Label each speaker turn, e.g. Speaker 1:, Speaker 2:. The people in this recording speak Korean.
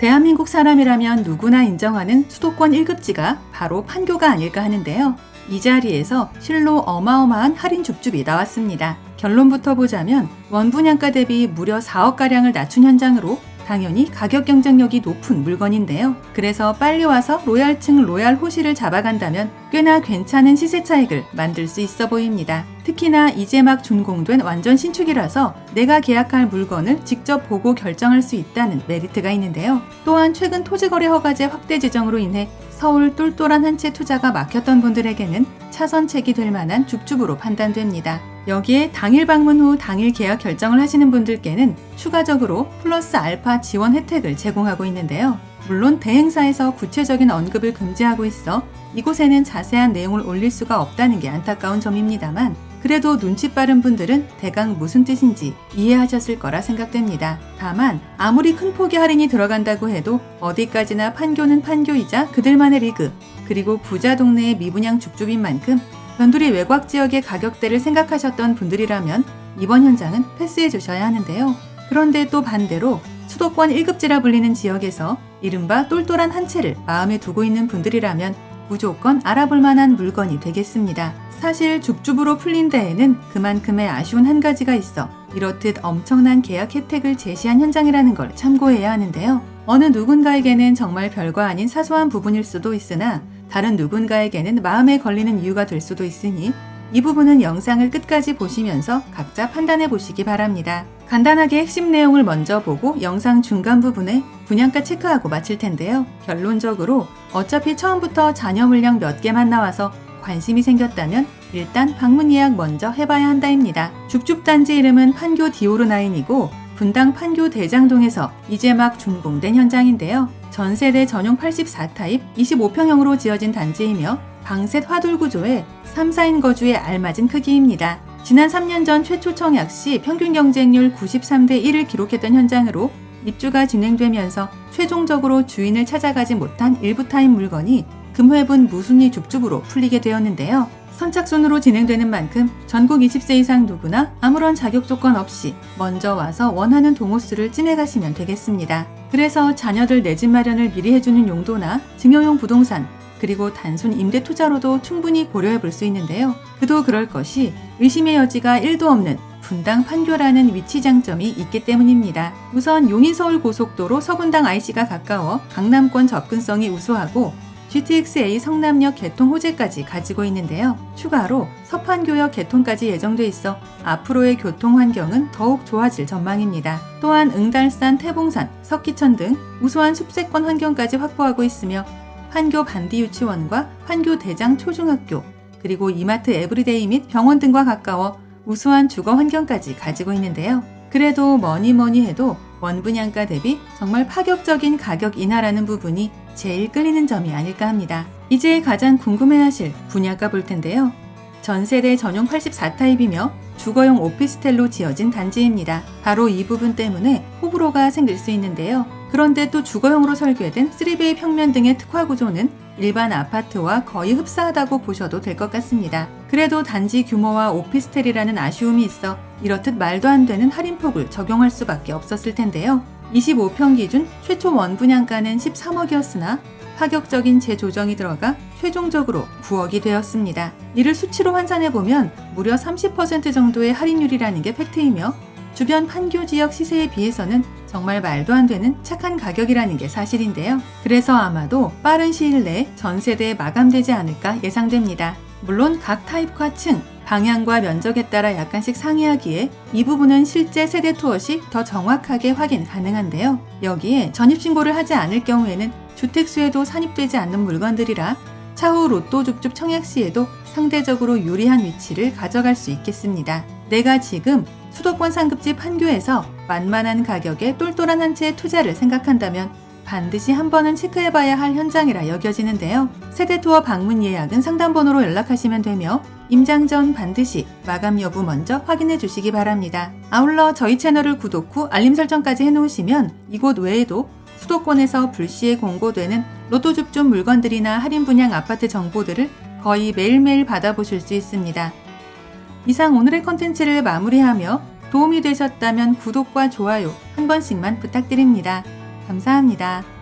Speaker 1: 대한민국 사람이라면 누구나 인정하는 수도권 1급지가 바로 판교가 아닐까 하는데요. 이 자리에서 실로 어마어마한 할인 줍줍이 나왔습니다. 결론부터 보자면 원분양가 대비 무려 4억가량을 낮춘 현장으로 당연히 가격 경쟁력이 높은 물건인데요. 그래서 빨리 와서 로얄층 로얄 호실을 잡아간다면 꽤나 괜찮은 시세 차익을 만들 수 있어 보입니다. 특히나 이제 막 준공된 완전 신축이라서 내가 계약할 물건을 직접 보고 결정할 수 있다는 메리트가 있는데요. 또한 최근 토지거래 허가제 확대 제정으로 인해 서울 똘똘한 한 채 투자가 막혔던 분들에게는 차선책이 될 만한 줍줍으로 판단됩니다. 여기에 당일 방문 후 당일 계약 결정을 하시는 분들께는 추가적으로 플러스 알파 지원 혜택을 제공하고 있는데요. 물론 대행사에서 구체적인 언급을 금지하고 있어 이곳에는 자세한 내용을 올릴 수가 없다는 게 안타까운 점입니다만 그래도 눈치 빠른 분들은 대강 무슨 뜻인지 이해하셨을 거라 생각됩니다. 다만 아무리 큰 폭의 할인이 들어간다고 해도 어디까지나 판교는 판교이자 그들만의 리그, 그리고 부자 동네의 미분양 줍줍인 만큼 변두리 외곽 지역의 가격대를 생각하셨던 분들이라면 이번 현장은 패스해 주셔야 하는데요. 그런데 또 반대로 수도권 1급지라 불리는 지역에서 이른바 똘똘한 한 채를 마음에 두고 있는 분들이라면 무조건 알아볼 만한 물건이 되겠습니다. 사실 줍줍으로 풀린 데에는 그만큼의 아쉬운 한 가지가 있어 이렇듯 엄청난 계약 혜택을 제시한 현장이라는 걸 참고해야 하는데요. 어느 누군가에게는 정말 별거 아닌 사소한 부분일 수도 있으나 다른 누군가에게는 마음에 걸리는 이유가 될 수도 있으니 이 부분은 영상을 끝까지 보시면서 각자 판단해 보시기 바랍니다. 간단하게 핵심 내용을 먼저 보고 영상 중간 부분에 분양가 체크하고 마칠 텐데요. 결론적으로 어차피 처음부터 잔여 물량 몇 개만 나와서 관심이 생겼다면 일단 방문 예약 먼저 해봐야 한다입니다. 줍줍 단지 이름은 판교 디오르9이고 분당 판교 대장동에서 이제 막 준공된 현장인데요. 전세대 전용 84타입 25평형으로 지어진 단지이며 방셋 화돌 구조에 3, 4인 거주에 알맞은 크기입니다. 지난 3년 전 최초 청약 시 평균 경쟁률 93대 1을 기록했던 현장으로 입주가 진행되면서 최종적으로 주인을 찾아가지 못한 일부 타입 물건이 금회분 무순위 줍줍으로 풀리게 되었는데요. 선착순으로 진행되는 만큼 전국 20세 이상 누구나 아무런 자격 조건 없이 먼저 와서 원하는 동호수를 찜해가시면 되겠습니다. 그래서 자녀들 내 집 마련을 미리 해주는 용도나 증여용 부동산, 그리고 단순 임대 투자로도 충분히 고려해 볼 수 있는데요. 그도 그럴 것이 의심의 여지가 1도 없는 분당 판교라는 위치 장점이 있기 때문입니다. 우선 용인-서울 고속도로 서분당 IC가 가까워 강남권 접근성이 우수하고 GTX-A 성남역 개통 호재까지 가지고 있는데요. 추가로 서판교역 개통까지 예정돼 있어 앞으로의 교통 환경은 더욱 좋아질 전망입니다. 또한 응달산, 태봉산, 석기천 등 우수한 숲세권 환경까지 확보하고 있으며 판교 반디유치원과 판교 대장 초중학교, 그리고 이마트 에브리데이 및 병원 등과 가까워 우수한 주거 환경까지 가지고 있는데요. 그래도 뭐니 해도 원분양가 대비 정말 파격적인 가격 인하라는 부분이 제일 끌리는 점이 아닐까 합니다. 이제 가장 궁금해하실 분야가 볼 텐데요. 전세대 전용 84타입이며 주거용 오피스텔로 지어진 단지입니다. 바로 이 부분 때문에 호불호가 생길 수 있는데요. 그런데 또 주거용으로 설계된 3베이 평면 등의 특화 구조는 일반 아파트와 거의 흡사하다고 보셔도 될 것 같습니다. 그래도 단지 규모와 오피스텔이라는 아쉬움이 있어 이렇듯 말도 안 되는 할인폭을 적용할 수밖에 없었을 텐데요. 25평 기준 최초 원분양가는 13억이었으나 파격적인 재조정이 들어가 최종적으로 9억이 되었습니다. 이를 수치로 환산해보면 무려 30% 정도의 할인율이라는 게 팩트이며 주변 판교 지역 시세에 비해서는 정말 말도 안 되는 착한 가격이라는 게 사실인데요. 그래서 아마도 빠른 시일 내에 전세대에 마감되지 않을까 예상됩니다. 물론 각 타입과 층, 방향과 면적에 따라 약간씩 상이하기에 이 부분은 실제 세대 투어 시 더 정확하게 확인 가능한데요. 여기에 전입신고를 하지 않을 경우에는 주택수에도 산입되지 않는 물건들이라 차후 로또 줍줍 청약 시에도 상대적으로 유리한 위치를 가져갈 수 있겠습니다. 내가 지금 수도권 상급지 판교에서 만만한 가격에 똘똘한 한 채의 투자를 생각한다면 반드시 한 번은 체크해봐야 할 현장이라 여겨지는데요. 세대투어 방문 예약은 상담번호로 연락하시면 되며 임장 전 반드시 마감 여부 먼저 확인해 주시기 바랍니다. 아울러 저희 채널을 구독 후 알림 설정까지 해놓으시면 이곳 외에도 수도권에서 불시에 공고되는 로또 줍줍 물건들이나 할인 분양 아파트 정보들을 거의 매일매일 받아보실 수 있습니다. 이상 오늘의 컨텐츠를 마무리하며 도움이 되셨다면 구독과 좋아요 한 번씩만 부탁드립니다. 감사합니다.